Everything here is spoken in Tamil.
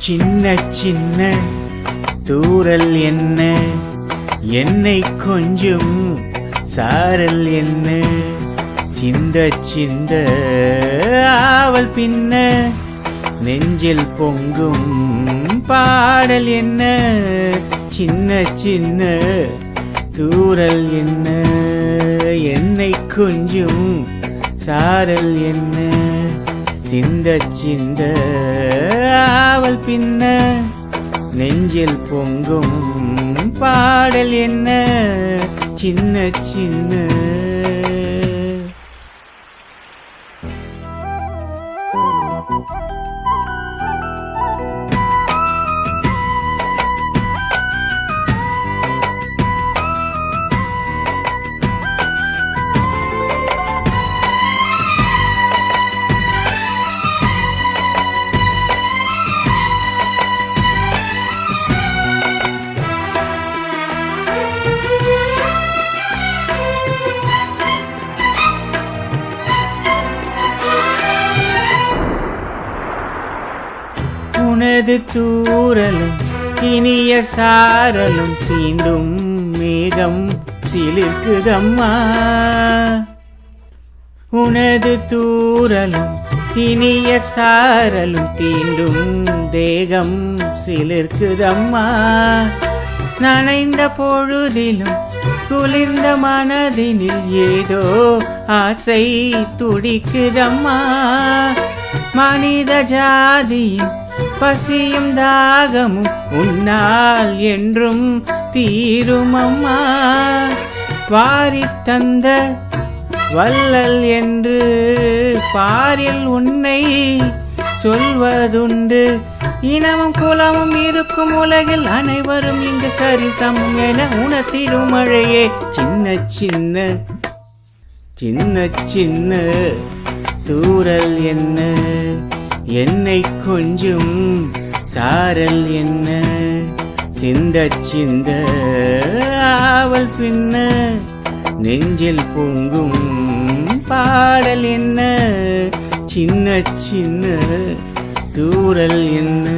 சின்ன சின்ன தூரல் என்ன, என்னை கொஞ்சம் சாரல் என்ன, சிந்த சிந்த ஆவல் பின்ன, நெஞ்சில் பொங்கும் பாடல் என்ன, சின்ன சின்ன தூரல் என்ன, என்னை கொஞ்சம் சாரல் என்ன, சிந்த சிந்த ஆவல் பின்ன, நெஞ்சில் பொங்கும் பாடல் என்ன, சின்ன சின்ன. உனது தூரலும் இனிய சாரலும் தீண்டும் மேகம் சிலிர்க்குதம்மா, உனது தூரலும் இனிய சாரலும் தீண்டும் தேகம் சிலிர்க்குதம்மா, நனைந்த பொழுதிலும் குளிர்ந்த மனதினில் ஏதோ ஆசை துடிக்குதம்மா, மனித ஜாதியின் பசியும் தாகமும் உன்னால் என்றும் தீருமம்மா, வாரி தந்த வள்ளல் என்று பாரில் உன்னை சொல்வதுண்டு, இனமும் குலமும் இருக்கும் உலகில் அனைவரும் இங்கு சரிசமம் என உணர்த்திடும் மழையே, சின்ன சின்ன சின்ன சின்ன தூரல் என்ன, என்னை கொஞ்சம் சாரல் என்ன, சிந்த சிந்த ஆவல் பின்ன, நெஞ்சில் பொங்கும் பாடல் என்ன, சின்ன சின்ன தூரல் என்ன.